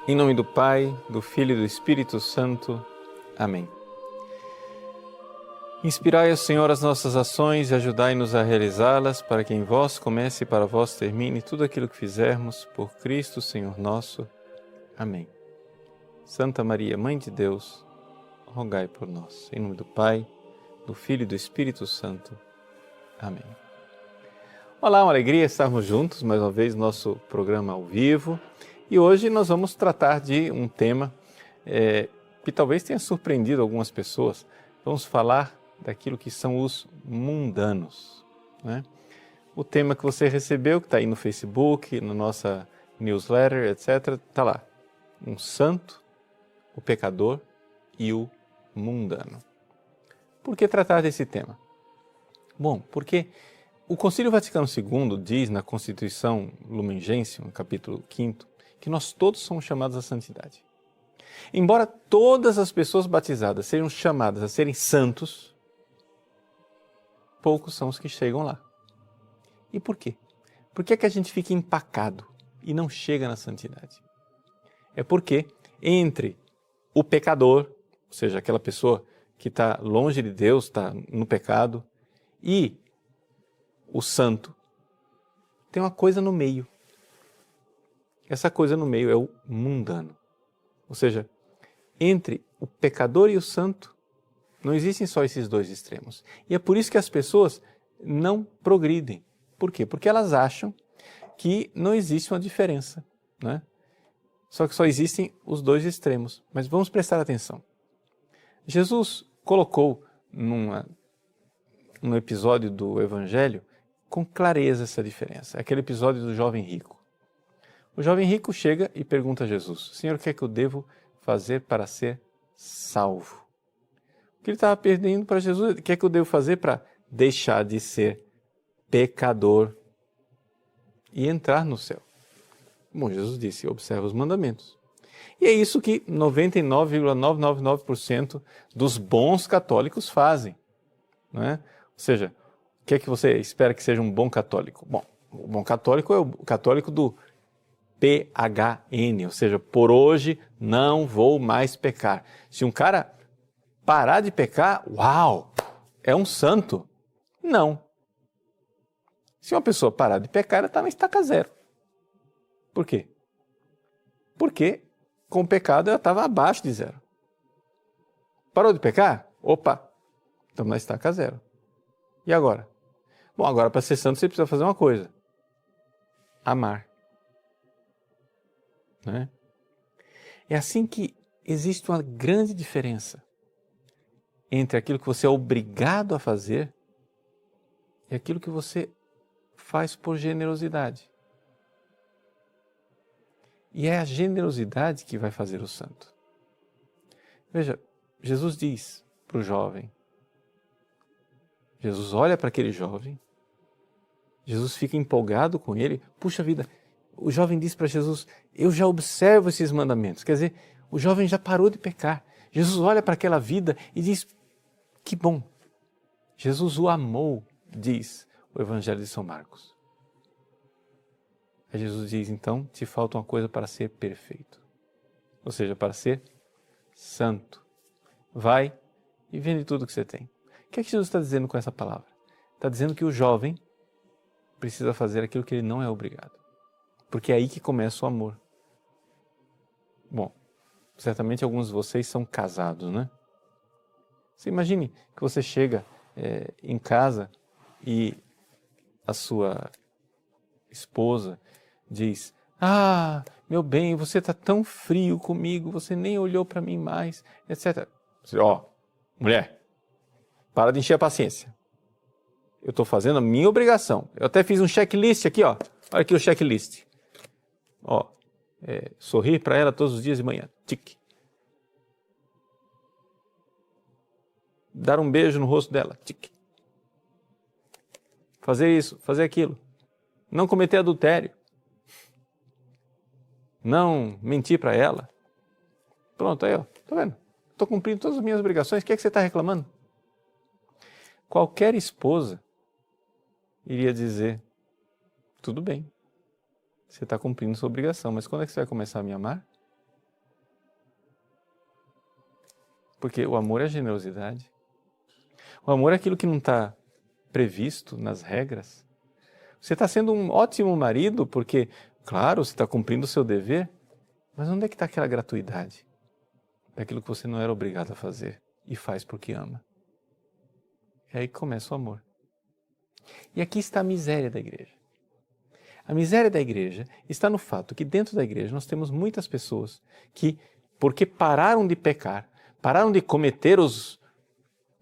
Em nome do Pai, do Filho e do Espírito Santo. Amém. Inspirai, Senhor, as nossas ações e ajudai-nos a realizá-las, para que em vós comece e para vós termine tudo aquilo que fizermos, por Cristo, Senhor nosso. Amém. Santa Maria, Mãe de Deus, rogai por nós. Em nome do Pai, do Filho e do Espírito Santo. Amém. Olá, uma alegria estarmos juntos, mais uma vez, no nosso programa ao vivo. E hoje nós vamos tratar de um tema que talvez tenha surpreendido algumas pessoas. Vamos falar daquilo que são os mundanos, né? O tema que você recebeu, que está aí no Facebook, na nossa newsletter, etc., está lá. Um santo, o pecador e o mundano. Por que tratar desse tema? Bom, porque o Concílio Vaticano II diz na Constituição Lumen Gentium, no capítulo 5º, que nós todos somos chamados à santidade. Embora todas as pessoas batizadas sejam chamadas a serem santos, poucos são os que chegam lá. E por quê? Por que é que a gente fica empacado e não chega na santidade? É porque entre o pecador, ou seja, aquela pessoa que está longe de Deus, está no pecado, e o santo, tem uma coisa no meio. Essa coisa no meio é o mundano. Ou seja, entre o pecador e o santo, não existem só esses dois extremos. E é por isso que as pessoas não progridem. Por quê? Porque elas acham que não existe uma diferença, né? Só que só existem os dois extremos. Mas vamos prestar atenção. Jesus colocou num episódio do Evangelho com clareza essa diferença. Aquele episódio do jovem rico. O jovem rico chega e pergunta a Jesus: Senhor, o que é que eu devo fazer para ser salvo? O que ele estava perdendo para Jesus? O que é que eu devo fazer para deixar de ser pecador e entrar no céu? Bom, Jesus disse: observa os mandamentos. E é isso que 99,999% dos bons católicos fazem, não é? Ou seja, o que é que você espera que seja um bom católico? Bom, o bom católico é o católico do PHN, ou seja, por hoje não vou mais pecar. Se um cara parar de pecar, uau, é um santo. Não. Se uma pessoa parar de pecar, ela está na estaca zero. Por quê? Porque com o pecado ela estava abaixo de zero. Parou de pecar? Opa, estamos na estaca zero. E agora? Bom, agora para ser santo você precisa fazer uma coisa: amar. Né? É assim que existe uma grande diferença entre aquilo que você é obrigado a fazer e aquilo que você faz por generosidade. E é a generosidade que vai fazer o santo. Veja, Jesus diz para o jovem, Jesus olha para aquele jovem, Jesus fica empolgado com ele. Puxa vida, o jovem diz para Jesus: eu já observo esses mandamentos. Quer dizer, o jovem já parou de pecar. Jesus olha para aquela vida e diz: que bom. Jesus o amou, diz o Evangelho de São Marcos. Aí Jesus diz: então te falta uma coisa para ser perfeito. Ou seja, para ser santo. Vai e vende tudo que você tem. O que é que Jesus está dizendo com essa palavra? Está dizendo que o jovem precisa fazer aquilo que ele não é obrigado. Porque é aí que começa o amor. Bom, certamente alguns de vocês são casados, né? Você imagine que você chega em casa e a sua esposa diz: ah, meu bem, você está tão frio comigo, você nem olhou para mim mais, etc. Você, mulher, para de encher a paciência. Eu estou fazendo a minha obrigação. Eu até fiz um checklist aqui, ó. Olha aqui o checklist. Sorrir para ela todos os dias de manhã. Tique. Dar um beijo no rosto dela. Tique. Fazer isso, fazer aquilo. Não cometer adultério. Não mentir para ela. Pronto, aí, ó. Tá vendo? Estou cumprindo todas as minhas obrigações. O que é que você está reclamando? Qualquer esposa iria dizer: tudo bem, você está cumprindo sua obrigação, mas quando é que você vai começar a me amar? Porque o amor é a generosidade. O amor é aquilo que não está previsto nas regras. Você está sendo um ótimo marido porque, claro, você está cumprindo o seu dever, mas onde é que está aquela gratuidade? Daquilo que você não era obrigado a fazer e faz porque ama. É aí que começa o amor. E aqui está a miséria da igreja. A miséria da igreja está no fato que dentro da igreja nós temos muitas pessoas que, porque pararam de pecar, pararam de cometer os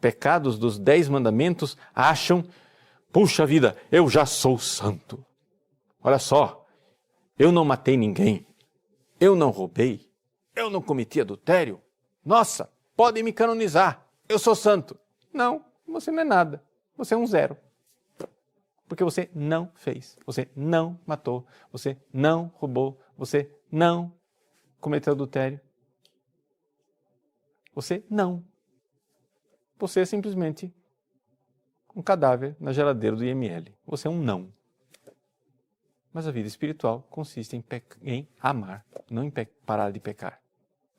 pecados dos 10 mandamentos, acham, puxa vida, eu já sou santo. Olha só, eu não matei ninguém, eu não roubei, eu não cometi adultério. Nossa, podem me canonizar, eu sou santo. Não, você não é nada, você é um zero. Porque você não fez, você não matou, você não roubou, você não cometeu adultério. Você não. Você é simplesmente um cadáver na geladeira do IML. Você é um não. Mas a vida espiritual consiste em amar, não em parar de pecar.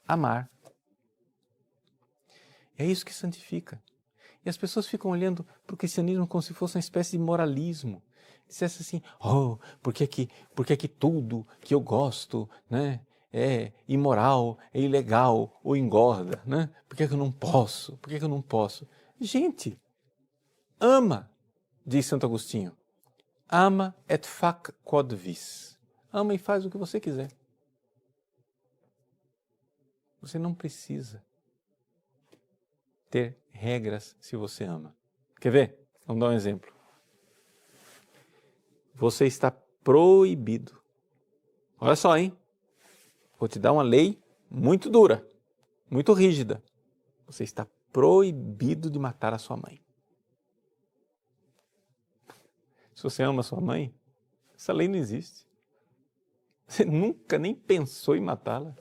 Amar. É isso que santifica. E as pessoas ficam olhando para o cristianismo como se fosse uma espécie de moralismo. Dissesse assim, porque que tudo que eu gosto, né, é imoral, é ilegal ou engorda, né? Por que eu não posso? Por que eu não posso? Gente, ama, diz Santo Agostinho. Ama et fac quod vis. Ama e faz o que você quiser. Você não precisa ter regras se você ama. Quer ver? Vamos dar um exemplo. Você está proibido. Olha só, hein? Vou te dar uma lei muito dura, muito rígida. Você está proibido de matar a sua mãe. Se você ama a sua mãe, essa lei não existe. Você nunca nem pensou em matá-la.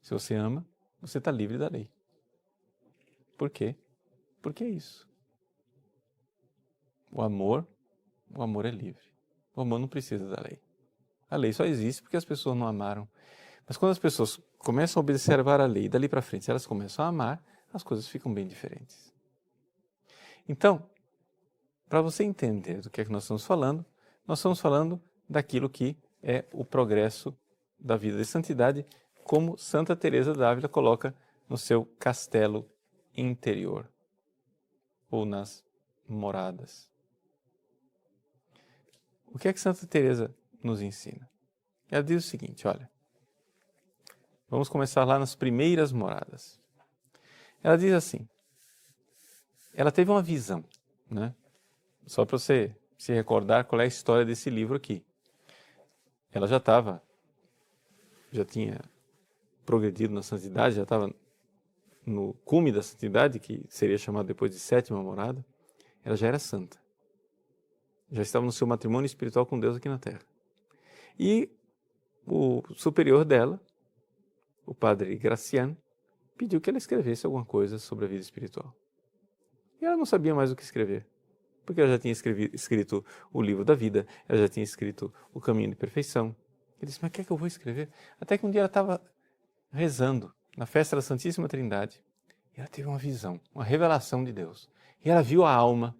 Se você ama, você está livre da lei. Por quê? Porque é isso. O amor é livre. O amor não precisa da lei. A lei só existe porque as pessoas não amaram. Mas quando as pessoas começam a observar a lei, dali para frente, se elas começam a amar, as coisas ficam bem diferentes. Então, para você entender do que é que nós estamos falando daquilo que é o progresso da vida de santidade, como Santa Teresa d'Ávila coloca no seu castelo interior, ou nas moradas. O que é que Santa Teresa nos ensina? Ela diz o seguinte, olha, vamos começar lá nas primeiras moradas. Ela diz assim, ela teve uma visão, né? Só para você se recordar qual é a história desse livro aqui. Ela já tinha progredido na santidade, já estava no cume da santidade, que seria chamado depois de sétima morada. Ela já era santa. Já estava no seu matrimônio espiritual com Deus aqui na Terra. E o superior dela, o padre Graciano, pediu que ela escrevesse alguma coisa sobre a vida espiritual. E ela não sabia mais o que escrever, porque ela já tinha escrito o livro da vida, ela já tinha escrito o caminho de perfeição. Ele disse, mas o que é que eu vou escrever? Até que um dia ela estava rezando na festa da Santíssima Trindade, e ela teve uma visão, uma revelação de Deus. E ela viu a alma,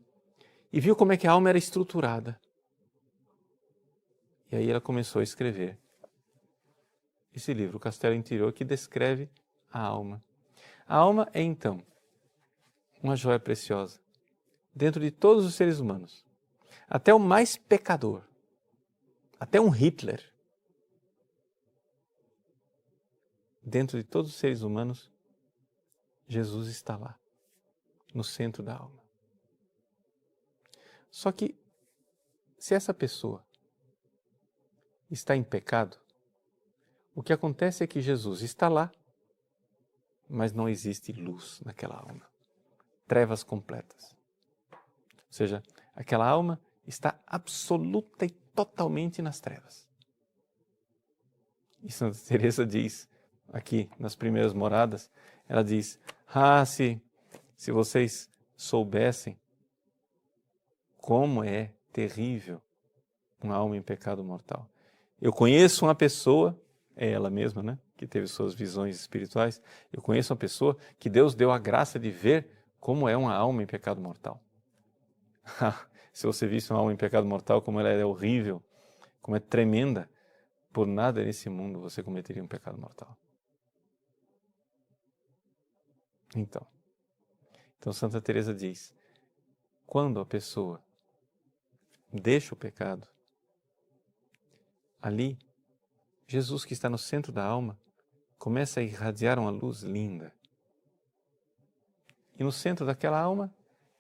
e viu como é que a alma era estruturada. E aí ela começou a escrever esse livro, O Castelo Interior, que descreve a alma. A alma é, então, uma joia preciosa dentro de todos os seres humanos. Até o mais pecador, até um Hitler, dentro de todos os seres humanos, Jesus está lá, no centro da alma. Só que, se essa pessoa está em pecado, o que acontece é que Jesus está lá, mas não existe luz naquela alma. Trevas completas. Ou seja, aquela alma está absoluta e totalmente nas trevas. E Santa Teresa diz, aqui nas primeiras moradas, ela diz, se vocês soubessem como é terrível uma alma em pecado mortal. Eu conheço uma pessoa é ela mesma, né? Que teve suas visões espirituais. Eu conheço uma pessoa que Deus deu a graça de ver como é uma alma em pecado mortal. Se você visse uma alma em pecado mortal, como ela é horrível, como é tremenda, por nada nesse mundo você cometeria um pecado mortal. Então Santa Teresa diz, quando a pessoa deixa o pecado, ali, Jesus que está no centro da alma, começa a irradiar uma luz linda. E no centro daquela alma,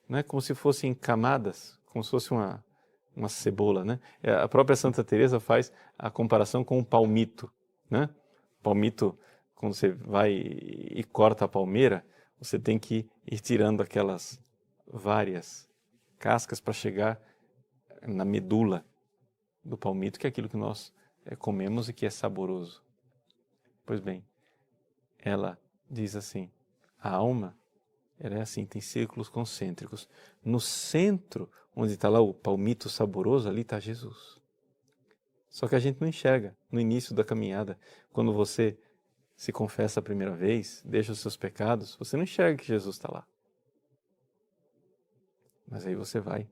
né, como se fossem camadas, como se fosse uma cebola, né? A própria Santa Teresa faz a comparação com o palmito, né? Palmito, quando você vai e corta a palmeira, você tem que ir tirando aquelas várias cascas para chegar na medula do palmito, que é aquilo que nós comemos e que é saboroso. Pois bem, ela diz assim, a alma, ela é assim, tem círculos concêntricos. No centro, onde está lá o palmito saboroso, ali está Jesus. Só que a gente não enxerga no início da caminhada. Quando você se confessa a primeira vez, deixa os seus pecados, você não enxerga que Jesus está lá. Mas aí você vai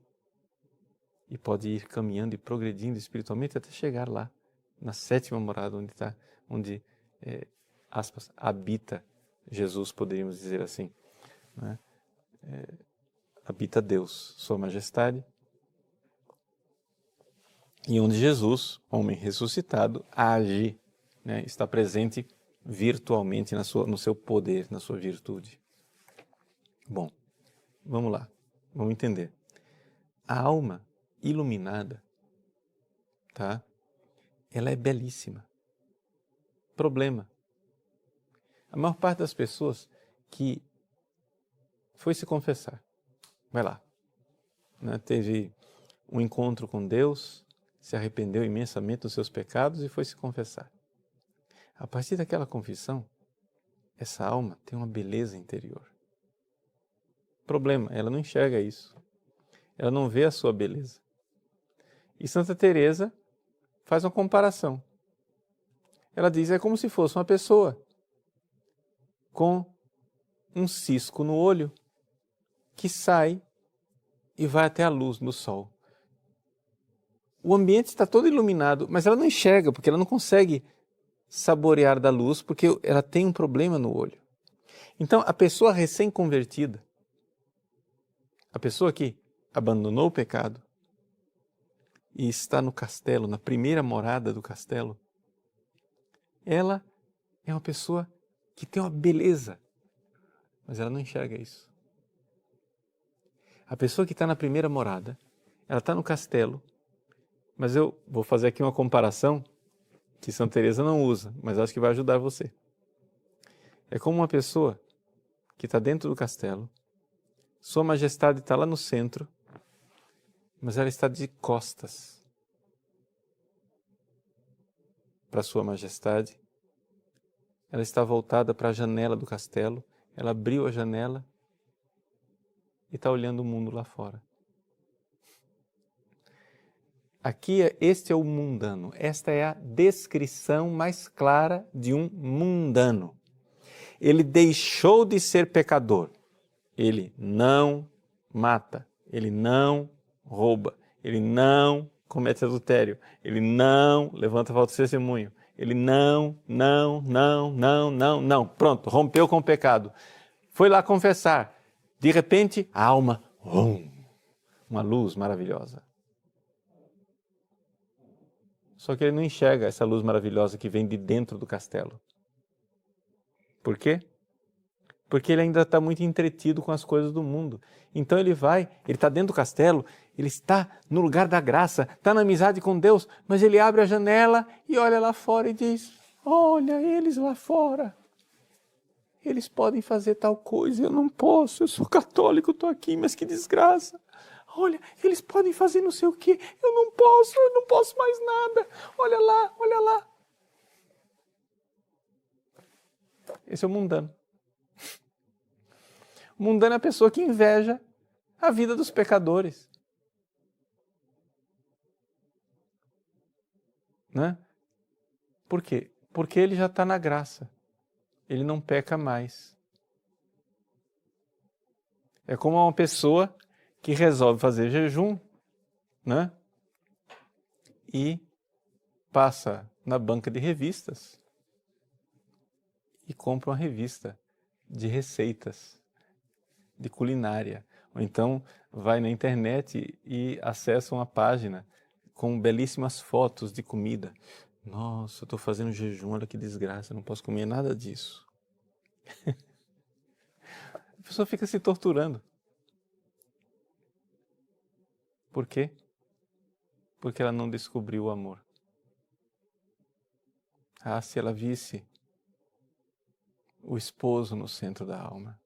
e pode ir caminhando e progredindo espiritualmente até chegar lá, na 7ª morada, onde aspas, habita Jesus, poderíamos dizer assim, né? Habita Deus, Sua Majestade, e onde Jesus, homem ressuscitado, age, né? Está presente virtualmente no seu poder, na sua virtude. Bom, vamos lá, vamos entender. A alma iluminada, tá? Ela é belíssima. Problema. A maior parte das pessoas que foi se confessar, vai lá, né? Teve um encontro com Deus, se arrependeu imensamente dos seus pecados e foi se confessar. A partir daquela confissão, essa alma tem uma beleza interior. Problema, ela não enxerga isso. Ela não vê a sua beleza. E Santa Teresa faz uma comparação. Ela diz, é como se fosse uma pessoa com um cisco no olho que sai e vai até a luz do sol. O ambiente está todo iluminado, mas ela não enxerga, porque ela não consegue saborear da luz, porque ela tem um problema no olho. Então, a pessoa recém-convertida, a pessoa que abandonou o pecado e está no castelo, na primeira morada do castelo, ela é uma pessoa que tem uma beleza, mas ela não enxerga isso. A pessoa que está na primeira morada, ela está no castelo, mas eu vou fazer aqui uma comparação que Santa Teresa não usa, mas acho que vai ajudar você. É como uma pessoa que está dentro do castelo, Sua Majestade está lá no centro, mas ela está de costas para Sua Majestade. Ela está voltada para a janela do castelo, ela abriu a janela e está olhando o mundo lá fora. Aqui, este é o mundano. Esta é a descrição mais clara de um mundano. Ele deixou de ser pecador. Ele não mata, ele não rouba, ele não comete adultério, ele não levanta falso testemunho, ele não. Pronto, rompeu com o pecado. Foi lá confessar. De repente, a alma, uma luz maravilhosa. Só que ele não enxerga essa luz maravilhosa que vem de dentro do castelo. Por quê? Porque ele ainda está muito entretido com as coisas do mundo. Então ele está dentro do castelo, ele está no lugar da graça, está na amizade com Deus, mas ele abre a janela e olha lá fora e diz, olha eles lá fora, eles podem fazer tal coisa, eu não posso, eu sou católico, estou aqui, mas que desgraça. Olha, eles podem fazer não sei o quê, eu não posso mais nada, olha lá. Esse é o mundano. O mundano é a pessoa que inveja a vida dos pecadores. Né? Por quê? Porque ele já está na graça. Ele não peca mais. É como uma pessoa que resolve fazer jejum, né? E passa na banca de revistas e compra uma revista de receitas, de culinária. Ou então vai na internet e acessa uma página com belíssimas fotos de comida. Nossa, eu estou fazendo jejum, olha que desgraça, não posso comer nada disso. A pessoa fica se torturando. Por quê? Porque ela não descobriu o amor. Ah, se ela visse o esposo no centro da alma.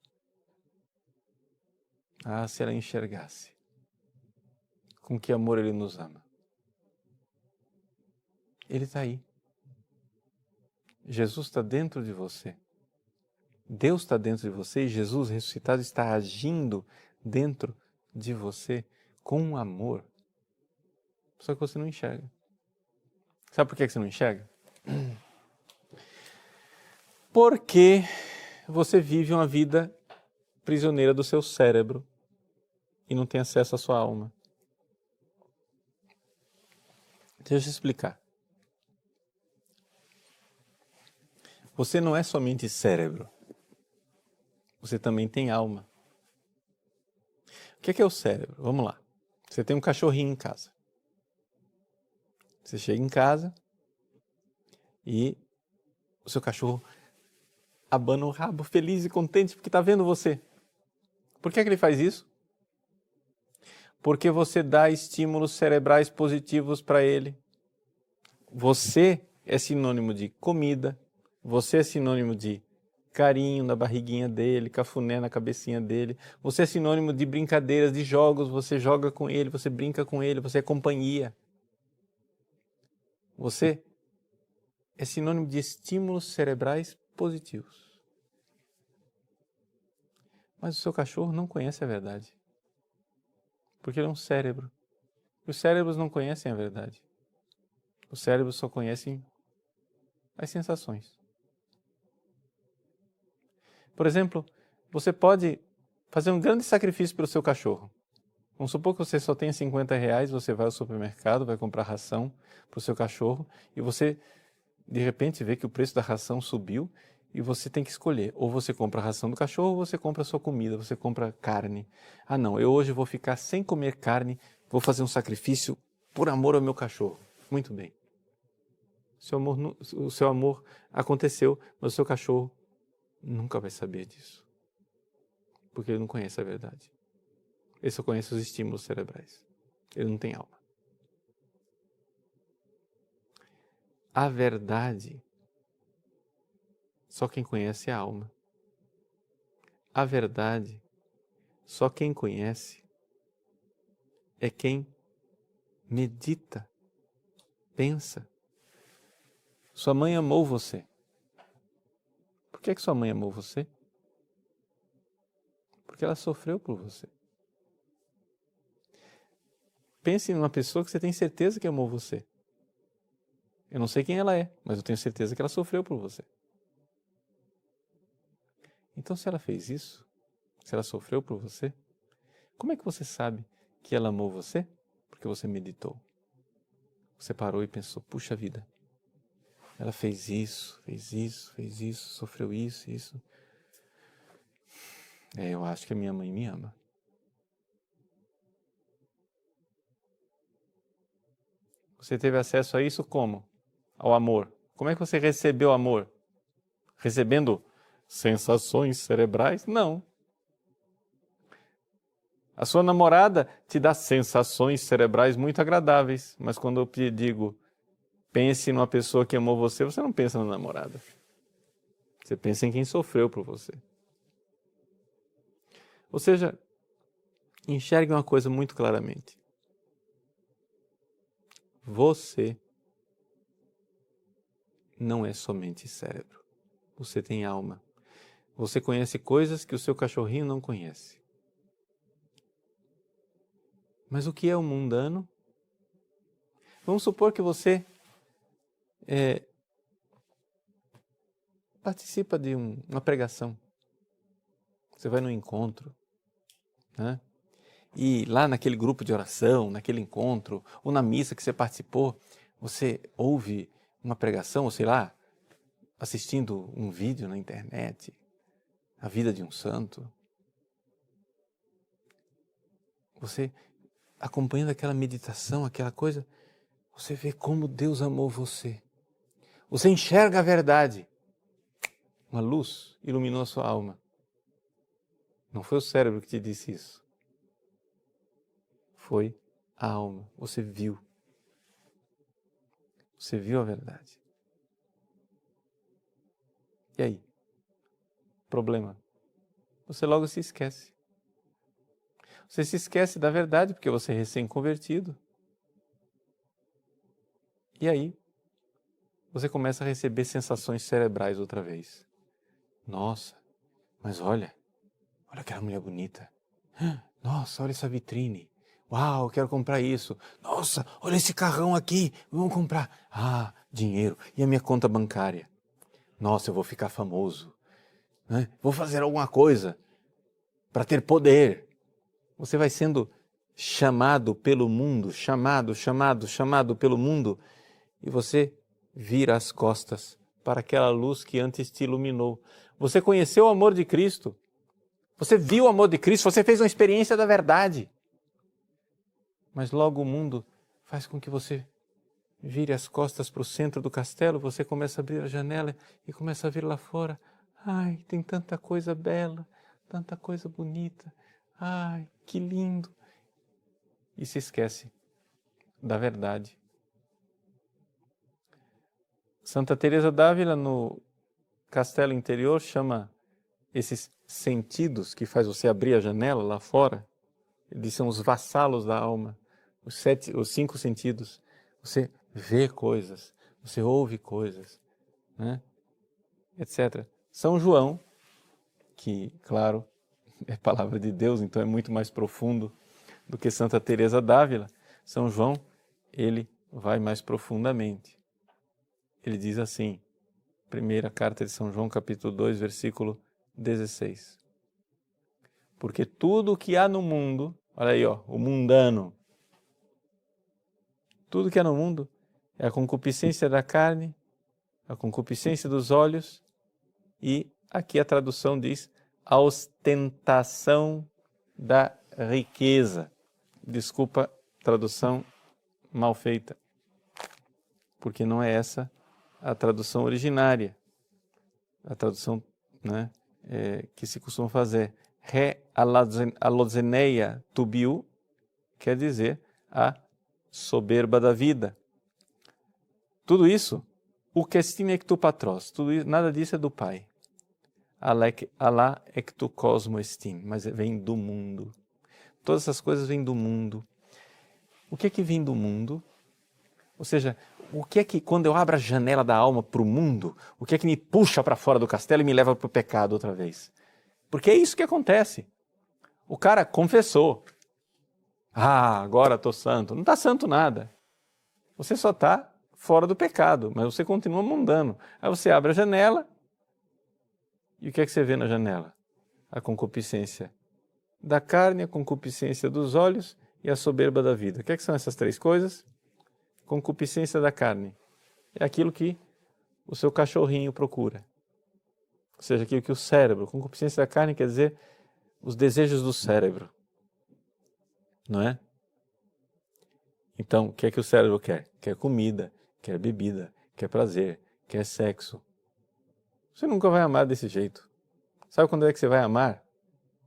Ah, se ela enxergasse com que amor ele nos ama. Ele está aí. Jesus está dentro de você. Deus está dentro de você e Jesus ressuscitado está agindo dentro de você com amor. Só que você não enxerga. Sabe por que você não enxerga? Porque você vive uma vida prisioneira do seu cérebro e não tem acesso à sua alma. Deixa eu te explicar. Você não é somente cérebro. Você também tem alma. O que é o cérebro? Vamos lá. Você tem um cachorrinho em casa. Você chega em casa e o seu cachorro abana o rabo feliz e contente porque está vendo você. Por que ele faz isso? Porque você dá estímulos cerebrais positivos para ele. Você é sinônimo de comida, você é sinônimo de carinho na barriguinha dele, cafuné na cabecinha dele. Você é sinônimo de brincadeiras, de jogos, você joga com ele, você brinca com ele, você é companhia. Você é sinônimo de estímulos cerebrais positivos. Mas o seu cachorro não conhece a verdade. Porque ele é um cérebro. Os cérebros não conhecem a verdade. Os cérebros só conhecem as sensações. Por exemplo, você pode fazer um grande sacrifício pelo seu cachorro. Vamos supor que você só tenha R$50, você vai ao supermercado, vai comprar ração para o seu cachorro e você, de repente, vê que o preço da ração subiu e você tem que escolher. Ou você compra a ração do cachorro ou você compra a sua comida, você compra carne. Ah não, eu hoje vou ficar sem comer carne, vou fazer um sacrifício por amor ao meu cachorro. Muito bem. O seu amor aconteceu, mas o seu cachorro nunca vai saber disso. Porque ele não conhece a verdade. Ele só conhece os estímulos cerebrais. Ele não tem alma. A verdade, só quem conhece é a alma. A verdade, só quem conhece é quem medita, pensa. Sua mãe amou você. Por que sua mãe amou você? Porque ela sofreu por você. Pense numa pessoa que você tem certeza que amou você. Eu não sei quem ela é, mas eu tenho certeza que ela sofreu por você. Então, se ela fez isso, se ela sofreu por você, como é que você sabe que ela amou você? Porque você meditou. Você parou e pensou, puxa vida, ela fez isso, sofreu isso. Eu acho que a minha mãe me ama. Você teve acesso a isso como? Ao amor. Como é que você recebeu amor? Recebendo sensações cerebrais? Não. A sua namorada te dá sensações cerebrais muito agradáveis, mas quando eu te digo, pense numa pessoa que amou você, você não pensa na namorada. Você pensa em quem sofreu por você. Ou seja, enxergue uma coisa muito claramente. Você não é somente cérebro. Você tem alma. Você conhece coisas que o seu cachorrinho não conhece. Mas o que é o mundano? Vamos supor que você participa de uma pregação. Você vai num encontro, né? E lá naquele grupo de oração, naquele encontro, ou na missa que você participou, você ouve uma pregação, ou sei lá, assistindo um vídeo na internet, a vida de um santo. Você acompanhando aquela meditação, aquela coisa, você vê como Deus amou você. Você enxerga a verdade. Uma luz iluminou a sua alma. Não foi o cérebro que te disse isso. Foi a alma. Você viu. Você viu a verdade. E aí? Problema. Você logo se esquece. Você se esquece da verdade porque você é recém-convertido. E aí, você começa a receber sensações cerebrais outra vez. Nossa, mas olha aquela mulher bonita. Nossa, olha essa vitrine. Uau, eu quero comprar isso. Nossa, olha esse carrão aqui, vamos comprar. Ah, dinheiro. E a minha conta bancária? Nossa, eu vou ficar famoso, né? Vou fazer alguma coisa para ter poder. Você vai sendo chamado pelo mundo, chamado pelo mundo, e você vira as costas para aquela luz que antes te iluminou. Você conheceu o amor de Cristo, você viu o amor de Cristo, você fez uma experiência da verdade. Mas logo o mundo faz com que você vire as costas para o centro do castelo, você começa a abrir a janela e começa a ver lá fora. Ai, tem tanta coisa bela, tanta coisa bonita. Ai, que lindo. E se esquece da verdade. Santa Teresa d'Ávila, no Castelo Interior, chama esses sentidos que faz você abrir a janela lá fora, eles são os vassalos da alma, os 5 sentidos. Você vê coisas, você ouve coisas, né? Etc. São João, que, claro, é palavra de Deus, então é muito mais profundo do que Santa Teresa d'Ávila. São João, ele vai mais profundamente. Ele diz assim, primeira carta de São João, capítulo 2, versículo 16. Porque tudo o que há no mundo, olha aí, ó, o mundano, tudo que há no mundo é a concupiscência da carne, a concupiscência dos olhos e, aqui a tradução diz, a ostentação da riqueza. Desculpa, tradução mal feita, porque não é essa a tradução originária, a tradução, né, que se costuma fazer. Re alozeneia tubiu quer dizer a soberba da vida. Tudo isso, o kestin ectu patros, tudo isso, nada disso é do Pai. Alá ectu cosmo estin, mas vem do mundo. Todas essas coisas vêm do mundo. O que é que vem do mundo? Ou seja, o que é que, quando eu abro a janela da alma para o mundo, o que é que me puxa para fora do castelo e me leva para o pecado outra vez? Porque é isso que acontece. O cara confessou. Ah, agora estou santo. Não está santo nada. Você só está fora do pecado, mas você continua mundano. Aí você abre a janela e o que é que você vê na janela? A concupiscência da carne, a concupiscência dos olhos e a soberba da vida. O que é que são essas 3 coisas? Concupiscência da carne é aquilo que o seu cachorrinho procura. Ou seja, aquilo que o cérebro, concupiscência da carne quer dizer os desejos do cérebro. Não é? Então, o que é que o cérebro quer? Quer comida, quer bebida, quer prazer, quer sexo. Você nunca vai amar desse jeito. Sabe quando é que você vai amar?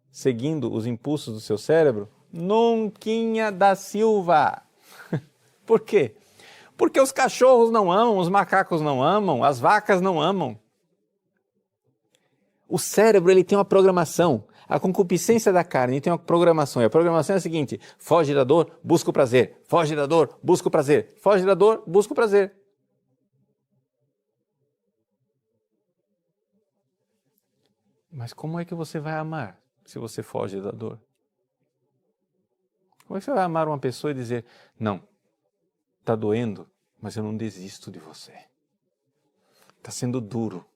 Seguindo os impulsos do seu cérebro? Nunquinha da Silva! Por quê? Porque os cachorros não amam, os macacos não amam, as vacas não amam. O cérebro ele tem uma programação. A concupiscência da carne tem uma programação. E a programação é a seguinte: foge da dor, busca o prazer. Foge da dor, busca o prazer. Foge da dor, busca o prazer. Mas como é que você vai amar se você foge da dor? Como é que você vai amar uma pessoa e dizer, não, está doendo, mas eu não desisto de você. Está sendo duro,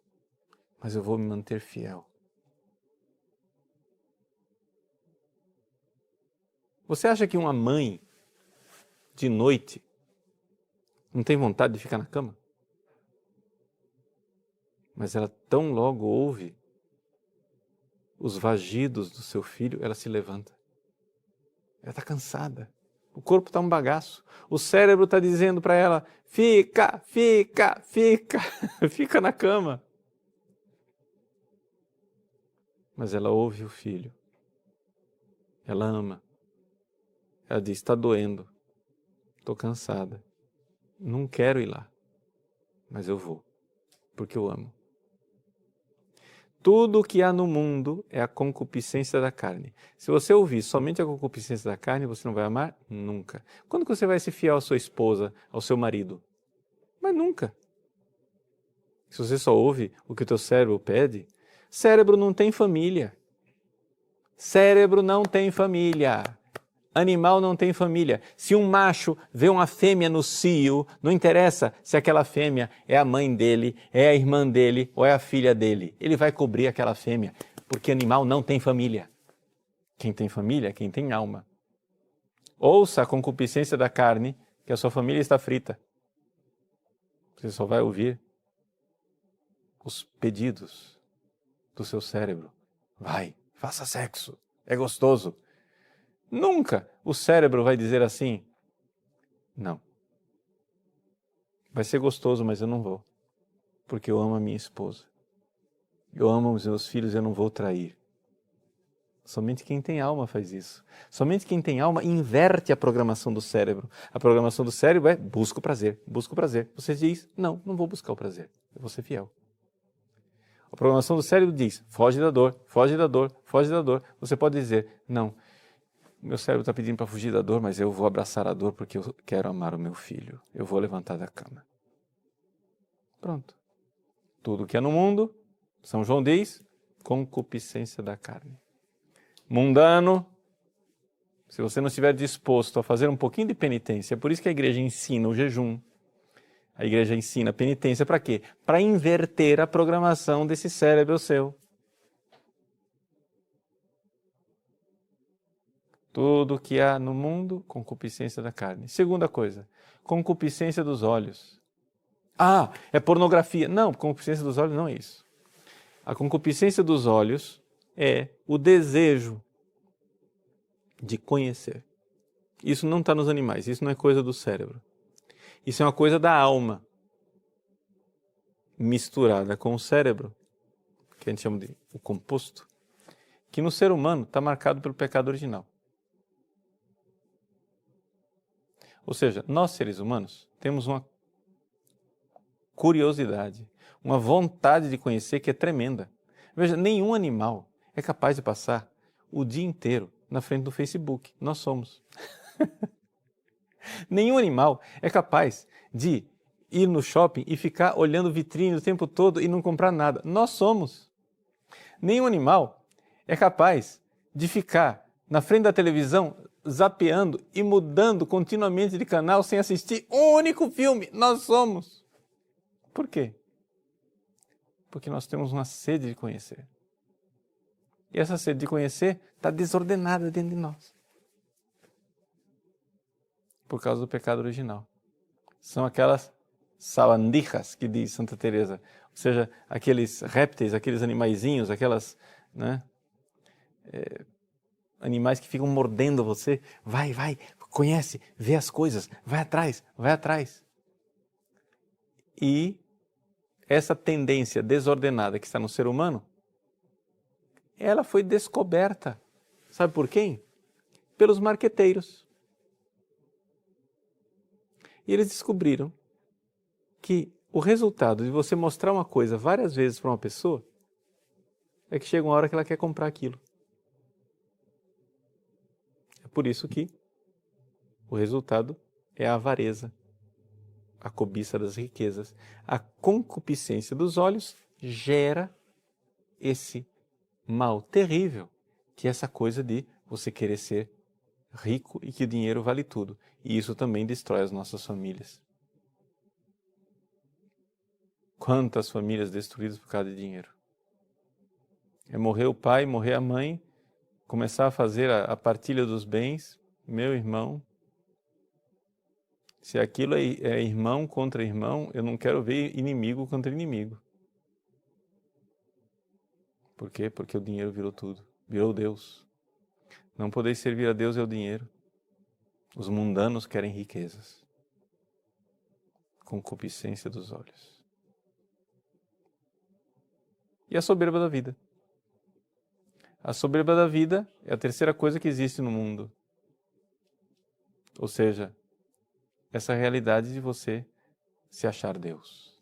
mas eu vou me manter fiel. Você acha que uma mãe, de noite, não tem vontade de ficar na cama? Mas ela tão logo ouve os vagidos do seu filho, ela se levanta. Ela está cansada. O corpo está um bagaço. O cérebro está dizendo para ela, fica, fica, fica, fica na cama. Mas ela ouve o filho. Ela ama. Ela diz, está doendo. Estou cansada. Não quero ir lá. Mas eu vou. Porque eu amo. Tudo o que há no mundo é a concupiscência da carne. Se você ouvir somente a concupiscência da carne, você não vai amar nunca. Quando que você vai ser fiel à sua esposa, ao seu marido? Mas nunca. Se você só ouve o que o teu cérebro pede, cérebro não tem família. Cérebro não tem família. Animal não tem família. Se um macho vê uma fêmea no cio, não interessa se aquela fêmea é a mãe dele, é a irmã dele ou é a filha dele. Ele vai cobrir aquela fêmea, porque animal não tem família. Quem tem família é quem tem alma. Ouça a concupiscência da carne, que a sua família está frita. Você só vai ouvir os pedidos do seu cérebro. Vai, faça sexo, é gostoso. Nunca o cérebro vai dizer assim, não. Vai ser gostoso, mas eu não vou. Porque eu amo a minha esposa. Eu amo os meus filhos e eu não vou trair. Somente quem tem alma faz isso. Somente quem tem alma inverte a programação do cérebro. A programação do cérebro é busca o prazer, busca o prazer. Você diz, não vou buscar o prazer. Eu vou ser fiel. A programação do cérebro diz, foge da dor, foge da dor, foge da dor. Você pode dizer, não. Meu cérebro está pedindo para fugir da dor, mas eu vou abraçar a dor porque eu quero amar o meu filho. Eu vou levantar da cama. Pronto. Tudo que é no mundo, São João diz, concupiscência da carne. Mundano, se você não estiver disposto a fazer um pouquinho de penitência, é por isso que a igreja ensina o jejum. A igreja ensina a penitência para quê? Para inverter a programação desse cérebro seu. Tudo que há no mundo, concupiscência da carne. Segunda coisa, concupiscência dos olhos. Ah, é pornografia. Não, concupiscência dos olhos não é isso. A concupiscência dos olhos é o desejo de conhecer. Isso não está nos animais, isso não é coisa do cérebro. Isso é uma coisa da alma, misturada com o cérebro, que a gente chama de o composto, que no ser humano está marcado pelo pecado original. Ou seja, nós seres humanos temos uma curiosidade, uma vontade de conhecer que é tremenda. Veja, nenhum animal é capaz de passar o dia inteiro na frente do Facebook. Nós somos. Nenhum animal é capaz de ir no shopping e ficar olhando vitrine o tempo todo e não comprar nada. Nós somos. Nenhum animal é capaz de ficar na frente da televisão zapeando e mudando continuamente de canal sem assistir um único filme. Nós somos. Por quê? Porque nós temos uma sede de conhecer. E essa sede de conhecer está desordenada dentro de nós. Por causa do pecado original. São aquelas sabandijas que diz Santa Teresa. Ou seja, aqueles répteis, aqueles animaizinhos, aquelas, né, animais que ficam mordendo você. Vai, conhece, vê as coisas, vai atrás, vai atrás. E essa tendência desordenada que está no ser humano, ela foi descoberta. Sabe por quem? Pelos marqueteiros. E eles descobriram que o resultado de você mostrar uma coisa várias vezes para uma pessoa é que chega uma hora que ela quer comprar aquilo. É por isso que o resultado é a avareza, a cobiça das riquezas. A concupiscência dos olhos gera esse mal terrível, que é essa coisa de você querer ser rico e que o dinheiro vale tudo. E isso também destrói as nossas famílias. Quantas famílias destruídas por causa de dinheiro? É morrer o pai, morrer a mãe, começar a fazer a partilha dos bens. Meu irmão, se aquilo é irmão contra irmão, eu não quero ver inimigo contra inimigo. Por quê? Porque o dinheiro virou tudo, virou Deus. Não podeis servir a Deus e ao dinheiro. Os mundanos querem riquezas. Concupiscência dos olhos. E a soberba da vida. A soberba da vida é a terceira coisa que existe no mundo. Ou seja, essa realidade de você se achar Deus.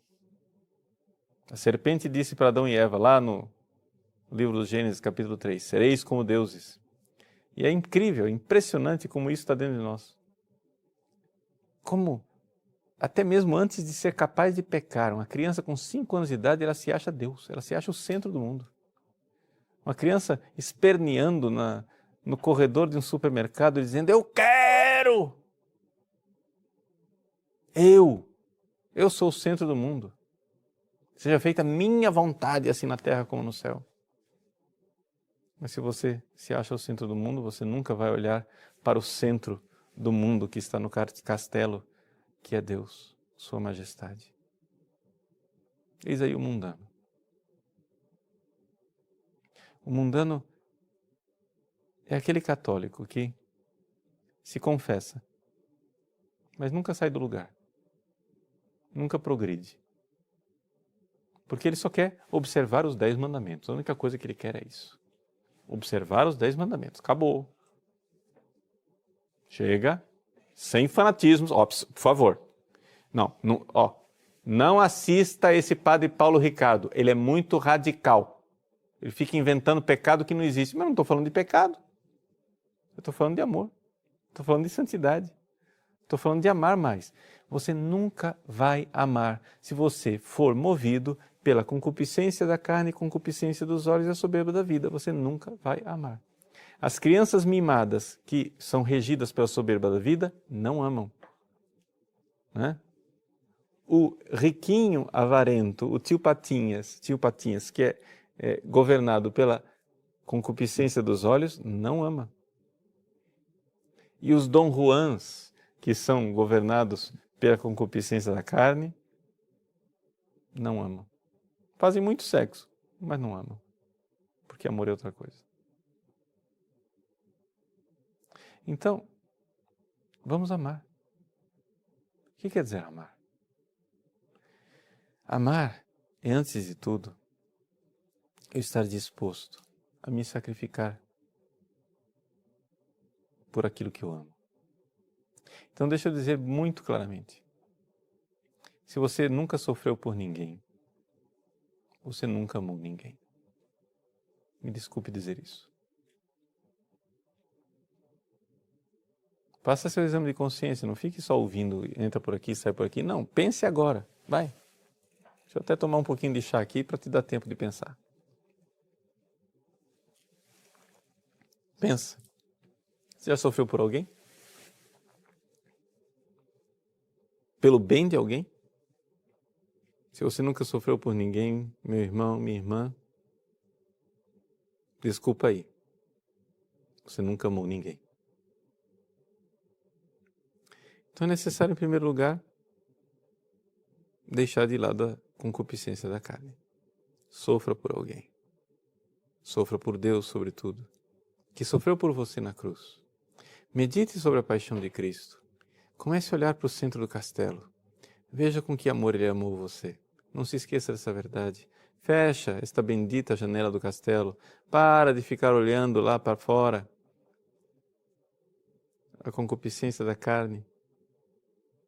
A serpente disse para Adão e Eva, lá no livro do Gênesis, capítulo 3, sereis como deuses. E é incrível, impressionante como isso está dentro de nós. Como, até mesmo antes de ser capaz de pecar, uma criança com 5 anos de idade, ela se acha Deus, ela se acha o centro do mundo. Uma criança esperneando no corredor de um supermercado, dizendo, eu quero! Eu sou o centro do mundo. Seja feita a minha vontade, assim na terra como no céu. Mas se você se acha o centro do mundo, você nunca vai olhar para o centro do mundo que está no castelo, que é Deus, Sua Majestade. Eis aí o mundano. O mundano é aquele católico que se confessa, mas nunca sai do lugar. Nunca progride. Porque ele só quer observar os 10 mandamentos. A única coisa que ele quer é isso. Observar os 10 mandamentos. Acabou. Chega. Sem fanatismos. Ó, por favor. Não assista esse padre Paulo Ricardo. Ele é muito radical. Ele fica inventando pecado que não existe. Mas eu não estou falando de pecado. Eu estou falando de amor. Estou falando de santidade. Estou falando de amar mais. Você nunca vai amar se você for movido pela concupiscência da carne, concupiscência dos olhos e a soberba da vida. Você nunca vai amar. As crianças mimadas que são regidas pela soberba da vida não amam. Né? O riquinho avarento, o tio Patinhas, que é governado pela concupiscência dos olhos, não ama. E os Dom Juans, que são governados pela concupiscência da carne, não amam. Fazem muito sexo, mas não amam. Porque amor é outra coisa. Então, vamos amar. O que quer dizer amar? Amar é, antes de tudo, eu estar disposto a me sacrificar por aquilo que eu amo. Então, deixa eu dizer muito claramente. Se você nunca sofreu por ninguém, você nunca amou ninguém. Me desculpe dizer isso. Faça seu exame de consciência, não fique só ouvindo, entra por aqui, sai por aqui. Não, pense agora, vai. Deixa eu até tomar um pouquinho de chá aqui para te dar tempo de pensar. Pensa. Você já sofreu por alguém? Pelo bem de alguém? Se você nunca sofreu por ninguém, meu irmão, minha irmã, desculpa aí. Você nunca amou ninguém. Então é necessário, em primeiro lugar, deixar de lado a concupiscência da carne. Sofra por alguém. Sofra por Deus, sobretudo, que sofreu por você na cruz. Medite sobre a paixão de Cristo. Comece a olhar para o centro do castelo. Veja com que amor Ele amou você. Não se esqueça dessa verdade. Fecha esta bendita janela do castelo. Para de ficar olhando lá para fora. A concupiscência da carne.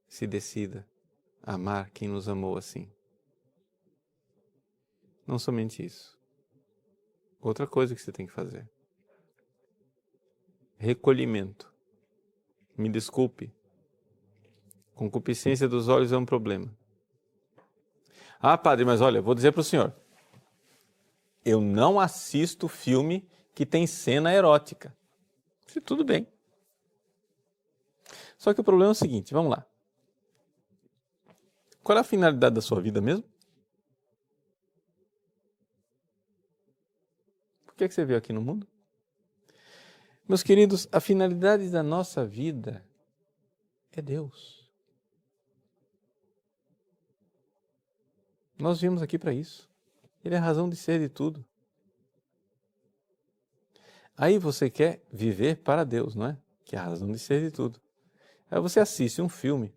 Se decida a amar quem nos amou assim. Não somente isso. Outra coisa que você tem que fazer. Recolhimento. Me desculpe. Concupiscência dos olhos é um problema. Ah, padre, mas olha, vou dizer para o senhor. Eu não assisto filme que tem cena erótica. Tudo bem. Só que o problema é o seguinte, vamos lá. Qual é a finalidade da sua vida mesmo? que é que você veio aqui no mundo? Meus queridos, a finalidade da nossa vida é Deus. Nós viemos aqui para isso. Ele é a razão de ser de tudo. Aí você quer viver para Deus, não é? Que é a razão de ser de tudo. Aí você assiste um filme.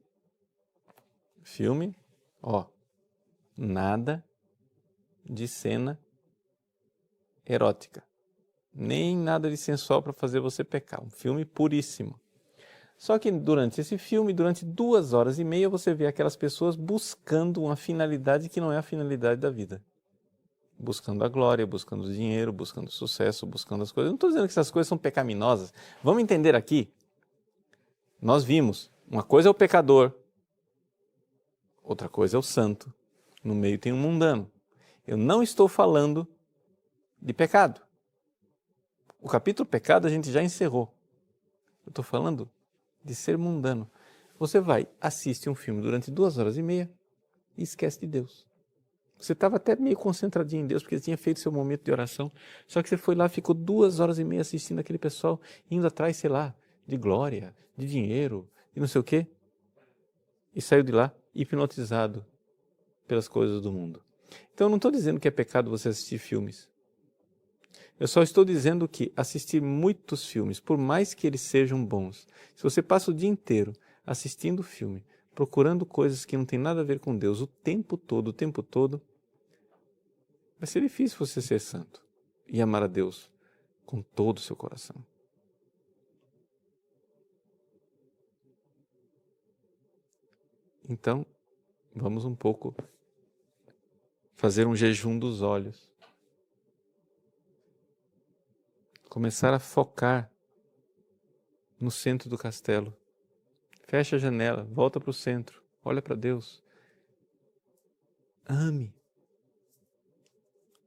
Filme, nada de cena erótica. Nem nada de sensual para fazer você pecar. Um filme puríssimo. Só que durante esse filme, durante 2h30, você vê aquelas pessoas buscando uma finalidade que não é a finalidade da vida. Buscando a glória, buscando o dinheiro, buscando o sucesso, buscando as coisas. Eu não estou dizendo que essas coisas são pecaminosas. Vamos entender aqui. Nós vimos, uma coisa é o pecador, outra coisa é o santo. No meio tem um mundano. Eu não estou falando de pecado. O capítulo pecado a gente já encerrou. Eu estou falando de ser mundano. Você vai, assiste um filme durante 2h30 e esquece de Deus. Você estava até meio concentradinho em Deus, porque tinha feito seu momento de oração. Só que você foi lá, ficou 2h30 assistindo aquele pessoal, indo atrás, sei lá, de glória, de dinheiro, e não sei o quê. E saiu de lá hipnotizado pelas coisas do mundo. Então eu não estou dizendo que é pecado você assistir filmes. Eu só estou dizendo que assistir muitos filmes, por mais que eles sejam bons, se você passa o dia inteiro assistindo filme, procurando coisas que não tem nada a ver com Deus o tempo todo, vai ser difícil você ser santo e amar a Deus com todo o seu coração. Então, vamos um pouco fazer um jejum dos olhos. Começar a focar no centro do castelo. Fecha a janela, volta para o centro, olha para Deus. Ame.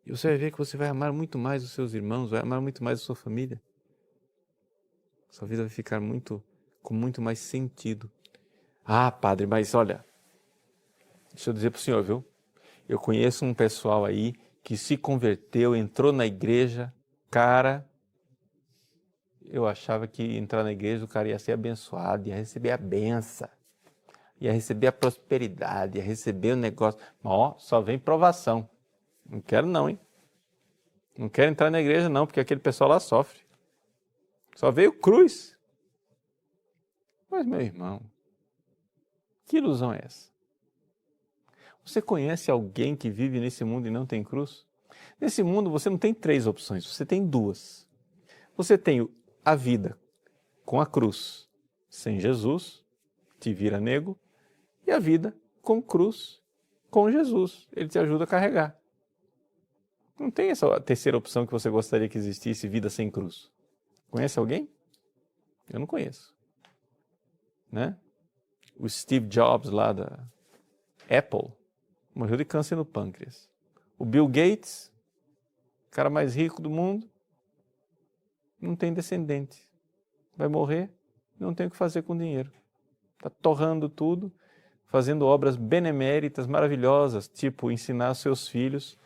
E você vai ver que você vai amar muito mais os seus irmãos, vai amar muito mais a sua família. Sua vida vai ficar com muito mais sentido. Ah, padre, mas olha, deixa eu dizer para o senhor, viu? Eu conheço um pessoal aí que se converteu, entrou na igreja, eu achava que entrar na igreja o cara ia ser abençoado, ia receber a benção, ia receber a prosperidade, ia receber o negócio. Mas só vem provação. Não quero não, hein? Não quero entrar na igreja não, porque aquele pessoal lá sofre. Só veio cruz. Mas, meu irmão, que ilusão é essa? Você conhece alguém que vive nesse mundo e não tem cruz? Nesse mundo você não tem 3 opções, você tem 2. Você tem a vida com a cruz sem Jesus, te vira nego, e a vida com cruz com Jesus, ele te ajuda a carregar. Não tem essa terceira opção que você gostaria que existisse, vida sem cruz. Conhece alguém? Eu não conheço. Né? O Steve Jobs lá da Apple morreu de câncer no pâncreas. O Bill Gates, o cara mais rico do mundo, não tem descendente. Vai morrer, não tem o que fazer com o dinheiro. Está torrando tudo, fazendo obras beneméritas, maravilhosas, tipo ensinar seus filhos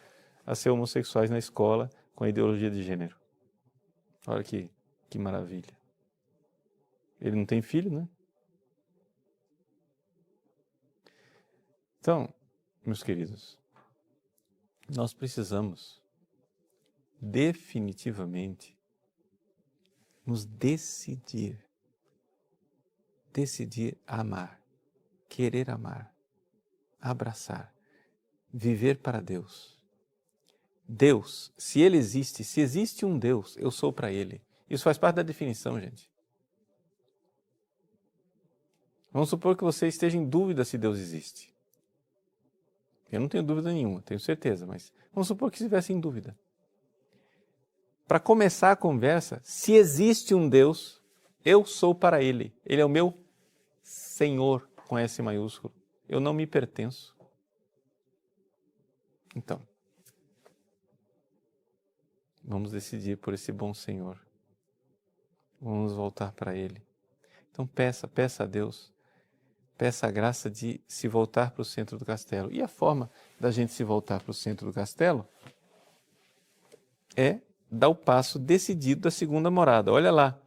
a ser homossexuais na escola com a ideologia de gênero. Olha que maravilha. Ele não tem filho, né? Então, meus queridos, nós precisamos definitivamente nos decidir a amar, querer amar, abraçar, viver para Deus. Deus, se Ele existe, se existe um Deus, eu sou para Ele. Isso faz parte da definição, gente. Vamos supor que você esteja em dúvida se Deus existe. Eu não tenho dúvida nenhuma, tenho certeza, mas vamos supor que estivesse em dúvida. Para começar a conversa, se existe um Deus, eu sou para Ele. Ele é o meu Senhor, com S maiúsculo. Eu não me pertenço. Então, vamos decidir por esse bom Senhor. Vamos voltar para Ele. Então peça a Deus, peça a graça de se voltar para o centro do castelo. E a forma da gente se voltar para o centro do castelo é dá o passo decidido da segunda morada. Olha lá,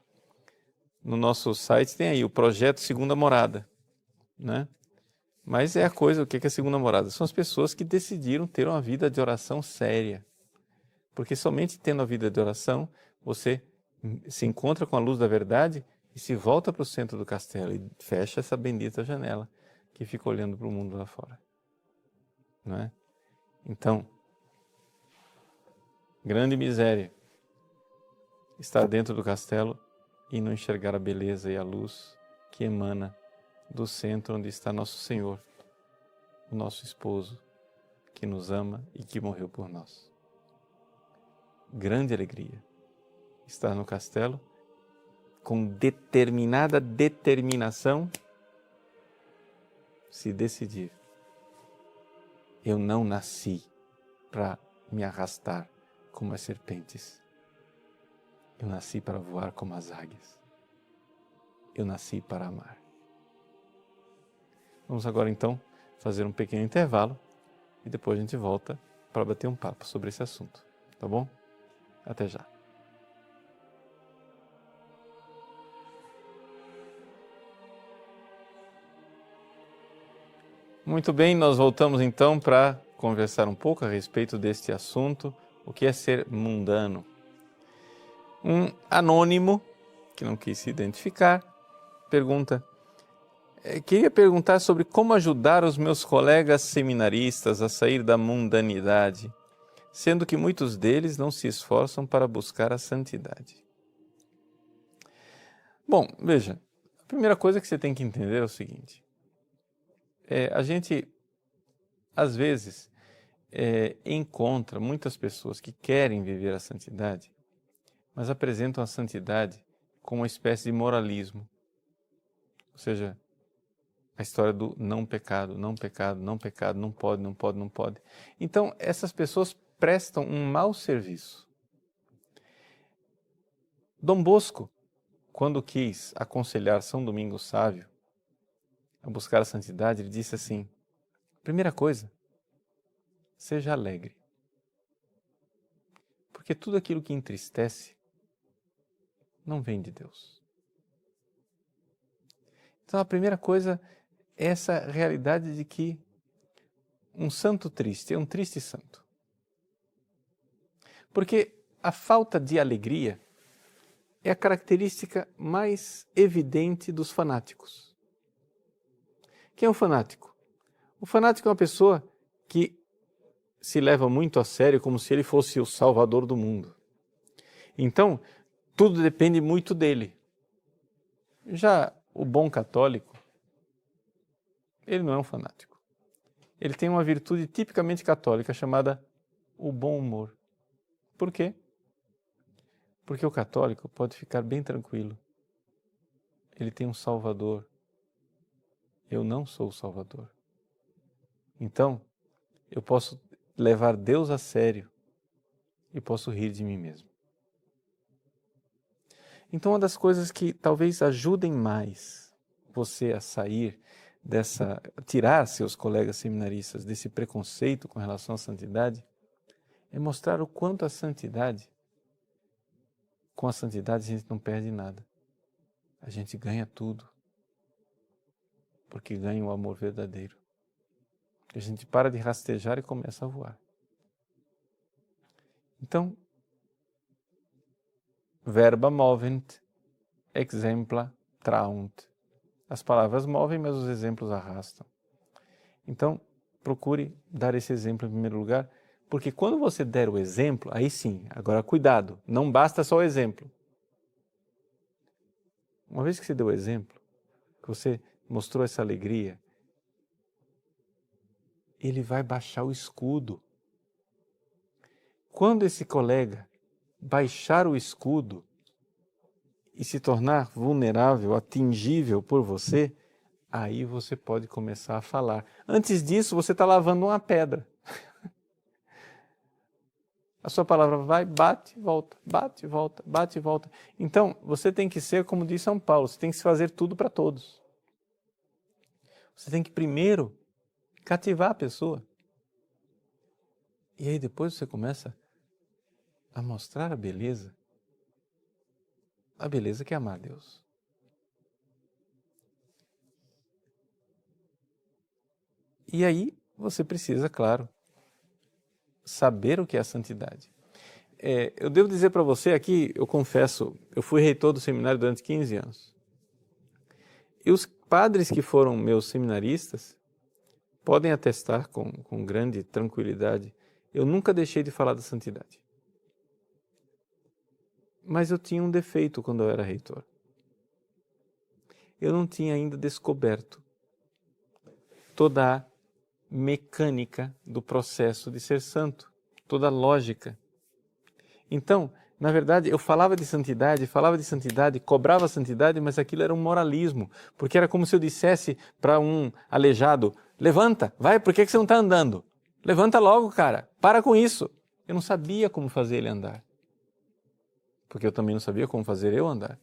no nosso site tem aí o projeto Segunda Morada, né? Mas é a coisa, o que é a segunda morada? São as pessoas que decidiram ter uma vida de oração séria. Porque somente tendo a vida de oração, você se encontra com a luz da verdade e se volta para o centro do castelo e fecha essa bendita janela que fica olhando para o mundo lá fora. Não é? Então, grande miséria estar dentro do castelo e não enxergar a beleza e a luz que emana do centro onde está nosso Senhor, o nosso esposo, que nos ama e que morreu por nós. Grande alegria estar no castelo com determinada determinação, se decidir. Eu não nasci para me arrastar como as serpentes. Eu nasci para voar como as águias. Eu nasci para amar. Vamos agora então fazer um pequeno intervalo e depois a gente volta para bater um papo sobre esse assunto, tá bom? Até já. Muito bem, nós voltamos então para conversar um pouco a respeito deste assunto, o que é ser mundano. Um anônimo, que não quis se identificar, pergunta: queria perguntar sobre como ajudar os meus colegas seminaristas a sair da mundanidade, sendo que muitos deles não se esforçam para buscar a santidade. Bom, veja, a primeira coisa que você tem que entender é o seguinte: a gente, às vezes, encontra muitas pessoas que querem viver a santidade, mas apresentam a santidade como uma espécie de moralismo. Ou seja, a história do não pecado, não pecado, não pecado, não pode, não pode, não pode. Então, essas pessoas prestam um mau serviço. Dom Bosco, quando quis aconselhar São Domingos Sávio a buscar a santidade, ele disse assim: primeira coisa, seja alegre. Porque tudo aquilo que entristece não vem de Deus. Então, a primeira coisa é essa realidade de que um santo triste é um triste santo. Porque a falta de alegria é a característica mais evidente dos fanáticos. Quem é um fanático? O fanático é uma pessoa que se leva muito a sério como se ele fosse o salvador do mundo. Então, tudo depende muito dele. Já o bom católico, ele não é um fanático. Ele tem uma virtude tipicamente católica chamada o bom humor. Por quê? Porque o católico pode ficar bem tranquilo. Ele tem um Salvador. Eu não sou o Salvador. Então, eu posso levar Deus a sério e posso rir de mim mesmo. Então, uma das coisas que talvez ajudem mais você a sair tirar seus colegas seminaristas desse preconceito com relação à santidade, é mostrar o quanto com a santidade a gente não perde nada. A gente ganha tudo. Porque ganha o amor verdadeiro. A gente para de rastejar e começa a voar. Então, verba movent, exempla traunt. As palavras movem, mas os exemplos arrastam. Então, procure dar esse exemplo em primeiro lugar, porque quando você der o exemplo, aí sim, agora cuidado, não basta só o exemplo. Uma vez que você deu o exemplo, que você mostrou essa alegria, ele vai baixar o escudo. Quando esse colega baixar o escudo e se tornar vulnerável, atingível por você, aí você pode começar a falar. Antes disso, você está lavando uma pedra. A sua palavra vai, bate, volta, bate, volta, bate, volta. Então, você tem que ser, como diz São Paulo, você tem que fazer tudo para todos. Você tem que primeiro cativar a pessoa. E aí depois você começa a mostrar a beleza que é amar a Deus. E aí você precisa, claro, saber o que é a santidade. Eu devo dizer para você aqui, eu confesso, eu fui reitor do seminário durante 15 anos. E os padres que foram meus seminaristas podem atestar com grande tranquilidade, eu nunca deixei de falar da santidade. Mas eu tinha um defeito quando eu era reitor. Eu não tinha ainda descoberto toda a mecânica do processo de ser santo, toda a lógica. Então, na verdade, eu falava de santidade, cobrava santidade, mas aquilo era um moralismo, porque era como se eu dissesse para um aleijado, levanta, vai, por que você não está andando? Levanta logo, cara, para com isso. Eu não sabia como fazer ele andar, porque eu também não sabia como fazer eu andar.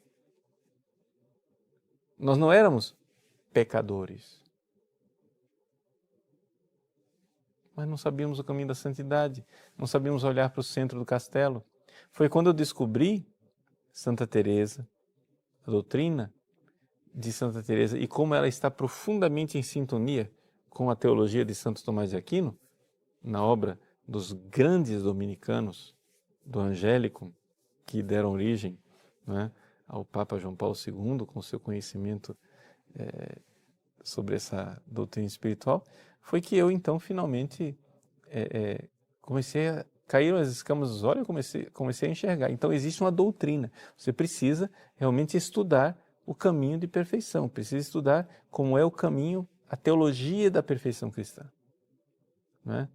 Nós não éramos pecadores, mas não sabíamos o caminho da santidade, não sabíamos olhar para o centro do castelo. Foi quando eu descobri Santa Teresa, a doutrina de Santa Teresa e como ela está profundamente em sintonia com a teologia de Santo Tomás de Aquino, na obra dos grandes dominicanos do Angélico, que deram origem, né, ao Papa João Paulo II, com seu conhecimento sobre essa doutrina espiritual, foi que eu então finalmente comecei a cair as escamas dos olhos e comecei a enxergar. Então existe uma doutrina. Você precisa realmente estudar o caminho de perfeição, precisa estudar como é o caminho, a teologia da perfeição cristã. Né?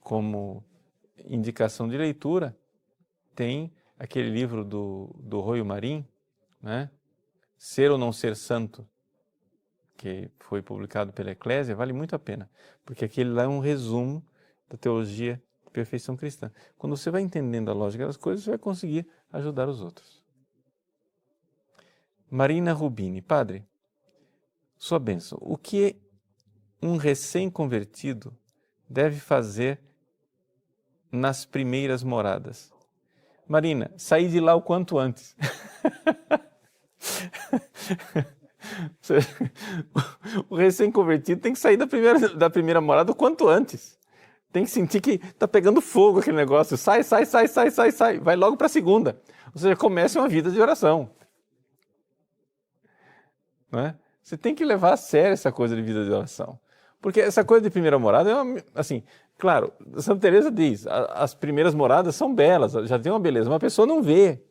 Como indicação de leitura, tem aquele livro do Royo Marim, né? Ser ou não ser santo, que foi publicado pela Eclésia, vale muito a pena, porque aquele lá é um resumo da teologia de perfeição cristã. Quando você vai entendendo a lógica das coisas, você vai conseguir ajudar os outros. Marina Rubini, padre, sua bênção, o que um recém-convertido deve fazer nas primeiras moradas? Marina, sair de lá o quanto antes. O recém-convertido tem que sair da primeira morada o quanto antes. Tem que sentir que está pegando fogo aquele negócio. Sai. Vai logo para a segunda. Ou seja, comece uma vida de oração. Não é? Você tem que levar a sério essa coisa de vida de oração. Porque essa coisa de primeira morada é assim, claro, Santa Teresa diz, as primeiras moradas são belas, já tem uma beleza, mas a pessoa não vê.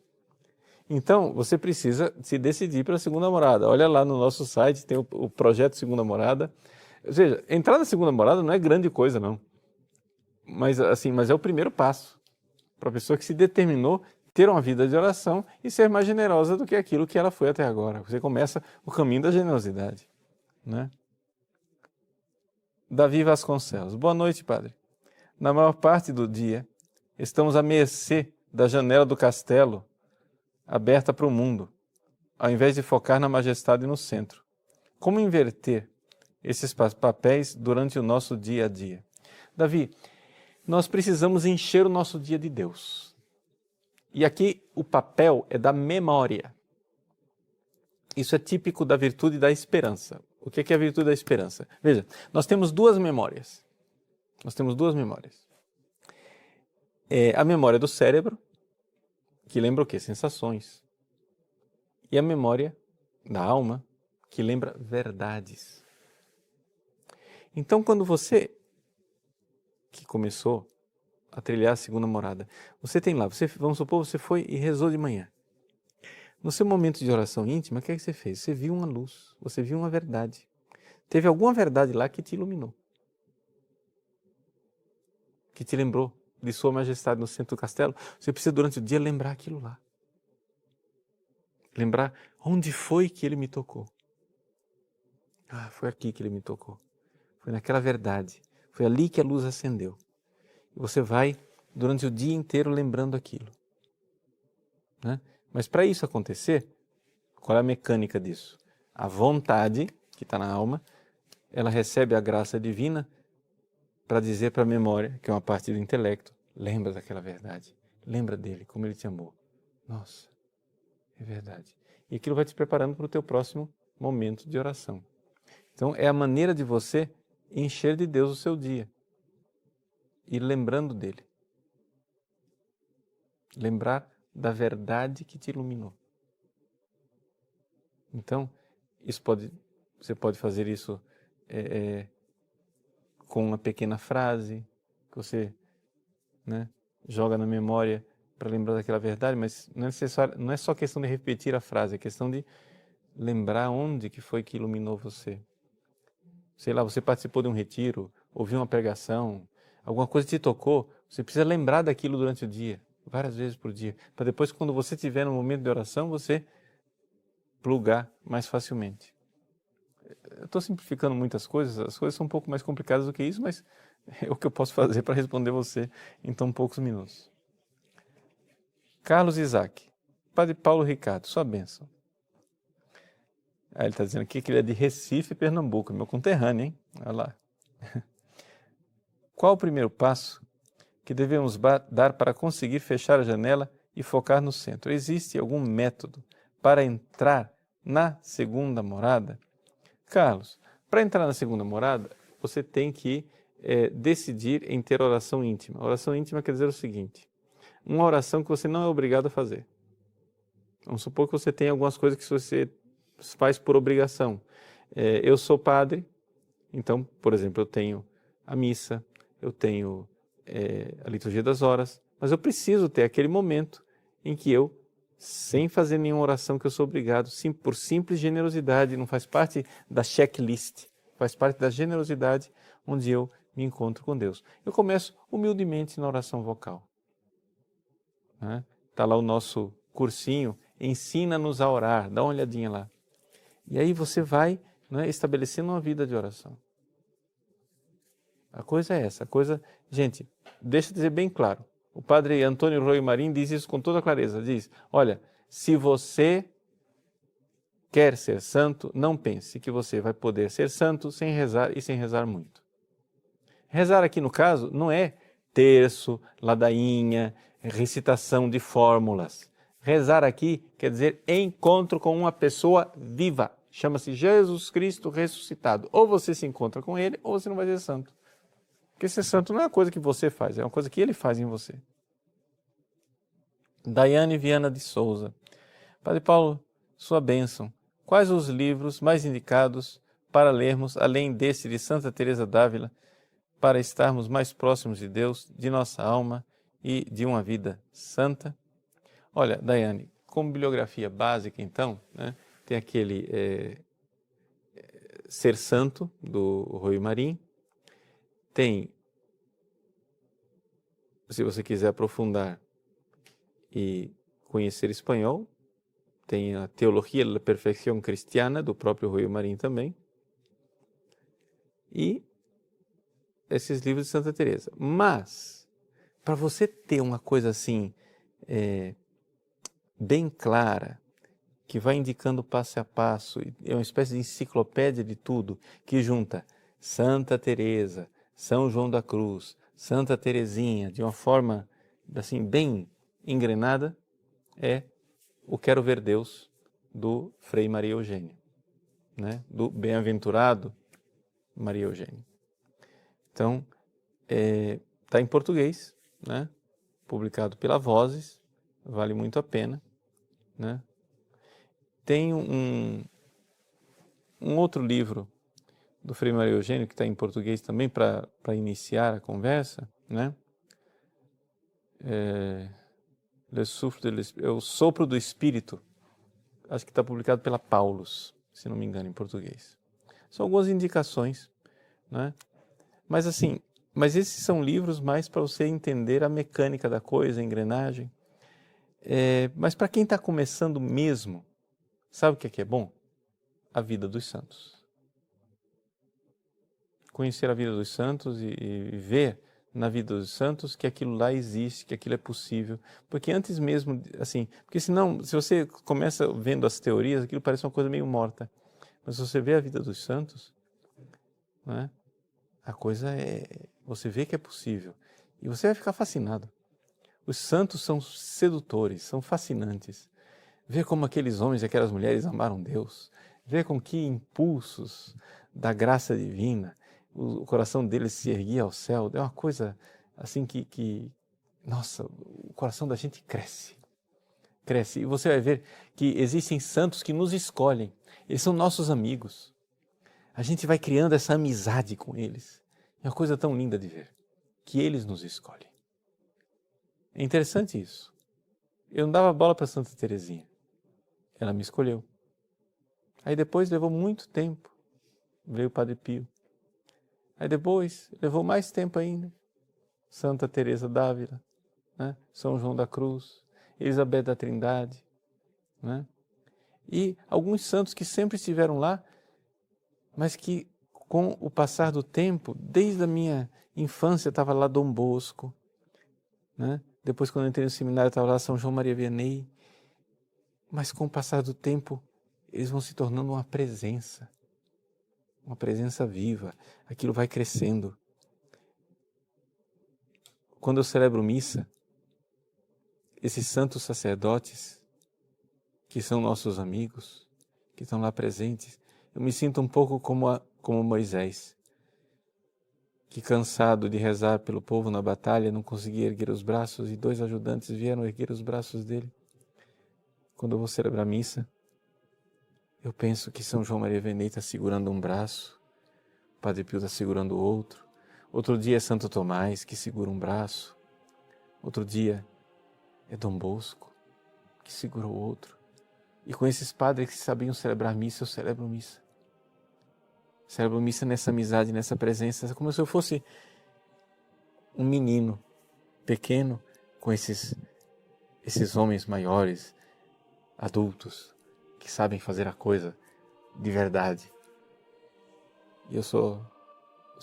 Então, você precisa se decidir para a segunda morada. Olha lá no nosso site, tem o projeto Segunda Morada. Ou seja, entrar na segunda morada não é grande coisa, não. Mas é o primeiro passo para a pessoa que se determinou ter uma vida de oração e ser mais generosa do que aquilo que ela foi até agora. Você começa o caminho da generosidade, né? Davi Vasconcelos. Boa noite, padre. Na maior parte do dia, estamos à mercê da janela do castelo aberta para o mundo, ao invés de focar na majestade no centro. Como inverter esses papéis durante o nosso dia a dia? Davi, nós precisamos encher o nosso dia de Deus. E aqui o papel é da memória. Isso é típico da virtude da esperança. O que é a virtude da esperança? Veja, nós temos duas memórias. A memória do cérebro, que lembra o quê? Sensações. E a memória da alma, que lembra verdades. Então, quando você, que começou a trilhar a segunda morada, você tem lá, vamos supor, você foi e rezou de manhã. No seu momento de oração íntima, o que é que você fez? Você viu uma luz, você viu uma verdade. Teve alguma verdade lá que te iluminou. Que te lembrou de Sua Majestade no centro do castelo. Você precisa durante o dia lembrar aquilo lá. Lembrar onde foi que Ele me tocou. Ah, foi aqui que Ele me tocou. Foi naquela verdade. Foi ali que a luz acendeu. E você vai durante o dia inteiro lembrando aquilo. Né? Mas para isso acontecer, qual é a mecânica disso? A vontade, que está na alma, ela recebe a graça divina para dizer para a memória, que é uma parte do intelecto, lembra daquela verdade, lembra dele, como ele te amou. Nossa, é verdade. E aquilo vai te preparando para o teu próximo momento de oração. Então, é a maneira de você encher de Deus o seu dia. E lembrando dele. Lembrar da verdade que te iluminou. Então, você pode fazer isso com uma pequena frase que você, né, joga na memória para lembrar daquela verdade, mas não é só questão de repetir a frase, é questão de lembrar onde que foi que iluminou você. Sei lá, você participou de um retiro, ouviu uma pregação, alguma coisa te tocou, você precisa lembrar daquilo durante o dia, várias vezes por dia, para depois, quando você estiver no momento de oração, você plugar mais facilmente. Eu estou simplificando muitas coisas, as coisas são um pouco mais complicadas do que isso, mas é o que eu posso fazer para responder você em tão poucos minutos. Carlos Isaac, Padre Paulo Ricardo, sua bênção. Ele está dizendo aqui que ele é de Recife, Pernambuco, meu conterrâneo, hein? Olha lá. Qual o primeiro passo que devemos dar para conseguir fechar a janela e focar no centro? Existe algum método para entrar na segunda morada? Carlos, para entrar na segunda morada, você tem que decidir em ter oração íntima. Oração íntima quer dizer o seguinte: uma oração que você não é obrigado a fazer. Vamos supor que você tem algumas coisas que você faz por obrigação. Eu sou padre, então, por exemplo, eu tenho a missa, eu tenho a liturgia das horas, mas eu preciso ter aquele momento em que eu, sem fazer nenhuma oração que eu sou obrigado, por simples generosidade, não faz parte da checklist, faz parte da generosidade onde eu me encontro com Deus. Eu começo humildemente na oração vocal. Está lá o nosso cursinho, Ensina-nos a Orar, dá uma olhadinha lá. E aí você vai, estabelecendo uma vida de oração. A coisa é essa, gente, deixa eu dizer bem claro, o padre Antônio Roio Marim diz isso com toda clareza, diz, olha, se você quer ser santo, não pense que você vai poder ser santo sem rezar e sem rezar muito. Rezar aqui no caso não é terço, ladainha, recitação de fórmulas. Rezar aqui quer dizer encontro com uma pessoa viva. Chama-se Jesus Cristo ressuscitado. Ou você se encontra com ele, ou você não vai ser santo. Porque ser santo não é uma coisa que você faz, é uma coisa que ele faz em você. Daiane Viana de Souza. Padre Paulo, sua bênção. Quais os livros mais indicados para lermos, além desse de Santa Teresa d'Ávila, para estarmos mais próximos de Deus, de nossa alma e de uma vida santa? Olha, Daiane, como bibliografia básica, então, tem aquele Ser Santo, do Roio Marim. Tem, se você quiser aprofundar e conhecer espanhol, tem a Teologia da Perfeição Cristiana, do próprio Roio Marim também. E esses livros de Santa Teresa. Mas, para você ter uma coisa assim, bem clara, que vai indicando passo a passo, é uma espécie de enciclopédia de tudo, que junta Santa Teresa, São João da Cruz, Santa Teresinha, de uma forma assim bem engrenada, é o Quero Ver Deus, do Frei Maria Eugênia, do bem-aventurado Maria Eugênia. Então, está em português, publicado pela Vozes, vale muito a pena. Tem um outro livro do Frei Maria Eugênio, que está em português também, para iniciar a conversa, é o Sopro do Espírito, acho que está publicado pela Paulus, se não me engano, em português. São algumas indicações, mas esses são livros mais para você entender a mecânica da coisa, a engrenagem. Mas para quem está começando mesmo, sabe o que é bom? A vida dos santos. Conhecer a vida dos santos e ver na vida dos santos que aquilo lá existe, que aquilo é possível. Porque antes mesmo, assim, porque senão, se você começa vendo as teorias, aquilo parece uma coisa meio morta. Mas se você vê a vida dos santos, a coisa você vê que é possível. E você vai ficar fascinado. Os santos são sedutores, são fascinantes. Ver como aqueles homens e aquelas mulheres amaram Deus, ver com que impulsos da graça divina o coração deles se erguia ao céu, é uma coisa assim nossa, o coração da gente cresce. Cresce. E você vai ver que existem santos que nos escolhem, eles são nossos amigos. A gente vai criando essa amizade com eles. É uma coisa tão linda de ver, que eles nos escolhem. É interessante isso. Eu não dava bola para Santa Teresinha. Ela me escolheu. Aí depois levou muito tempo. Veio o Padre Pio. Aí depois levou mais tempo ainda. Santa Teresa d'Ávila, né? São João da Cruz, Elizabeth da Trindade, né? E alguns santos que sempre estiveram lá, mas que com o passar do tempo, desde a minha infância estava lá Dom Bosco, né? Depois quando eu entrei no seminário estava lá São João Maria Vianney, mas com o passar do tempo eles vão se tornando uma presença viva, aquilo vai crescendo. Quando eu celebro missa, esses santos sacerdotes, que são nossos amigos, que estão lá presentes, eu me sinto um pouco como Moisés, que cansado de rezar pelo povo na batalha, não conseguia erguer os braços e 2 ajudantes vieram erguer os braços dele. Quando eu vou celebrar missa, eu penso que São João Maria Vianney está segurando um braço, o Padre Pio está segurando o outro. Outro dia é Santo Tomás, que segura um braço. Outro dia é Dom Bosco, que segura o outro. E com esses padres que sabiam celebrar missa, eu celebro missa. Celebro missa nessa amizade, nessa presença, como se eu fosse um menino pequeno com esses homens maiores, adultos, que sabem fazer a coisa de verdade. E eu sou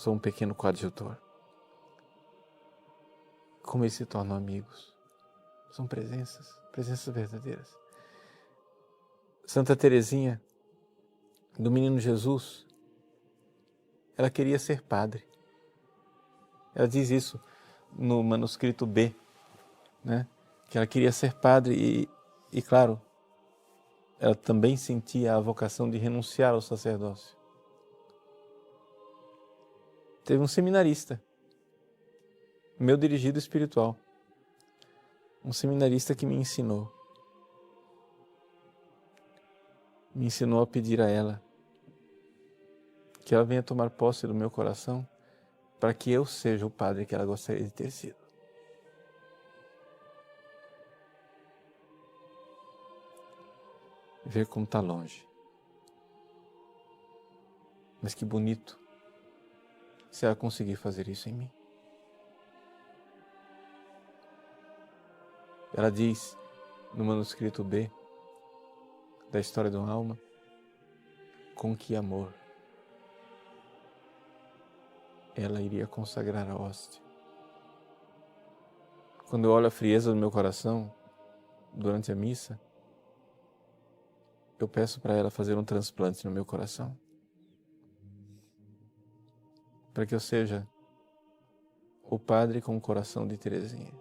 um pequeno coadjutor. Como eles se tornam amigos. São presenças verdadeiras. Santa Teresinha, do Menino Jesus, ela queria ser padre. Ela diz isso no manuscrito B, né? Que ela queria ser padre e claro, ela também sentia a vocação de renunciar ao sacerdócio. Teve um seminarista, meu dirigido espiritual, um seminarista que me ensinou a pedir a ela que ela venha tomar posse do meu coração para que eu seja o padre que ela gostaria de ter sido. Ver como está longe. Mas que bonito se ela conseguir fazer isso em mim. Ela diz no manuscrito B da História de uma Alma, com que amor ela iria consagrar a hóstia. Quando eu olho a frieza do meu coração durante a missa, eu peço para ela fazer um transplante no meu coração, para que eu seja o padre com o coração de Teresinha.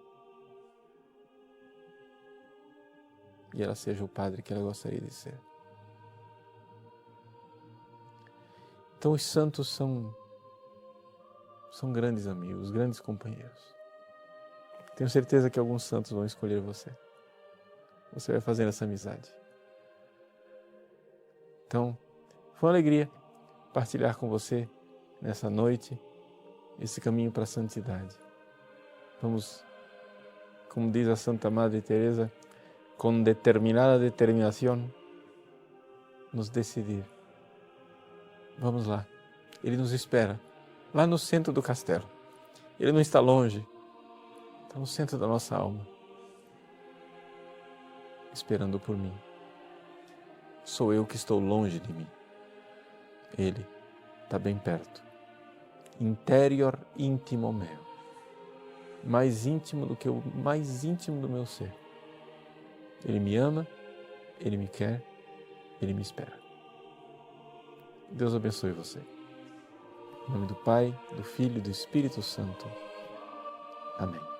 E ela seja o padre que ela gostaria de ser. Então os santos são grandes amigos, grandes companheiros. Tenho certeza que alguns santos vão escolher você. Você vai fazendo essa amizade. Então, foi uma alegria partilhar com você nessa noite esse caminho para a santidade. Vamos, como diz a Santa Madre Teresa, com determinada determinação, nos decidir. Vamos lá. Ele nos espera, lá no centro do castelo. Ele não está longe, está no centro da nossa alma, esperando por mim. Sou eu que estou longe de mim. Ele está bem perto. Interior íntimo meu. Mais íntimo do que o mais íntimo do meu ser. Ele me ama, Ele me quer, Ele me espera. Deus abençoe você. Em nome do Pai, do Filho e do Espírito Santo. Amém.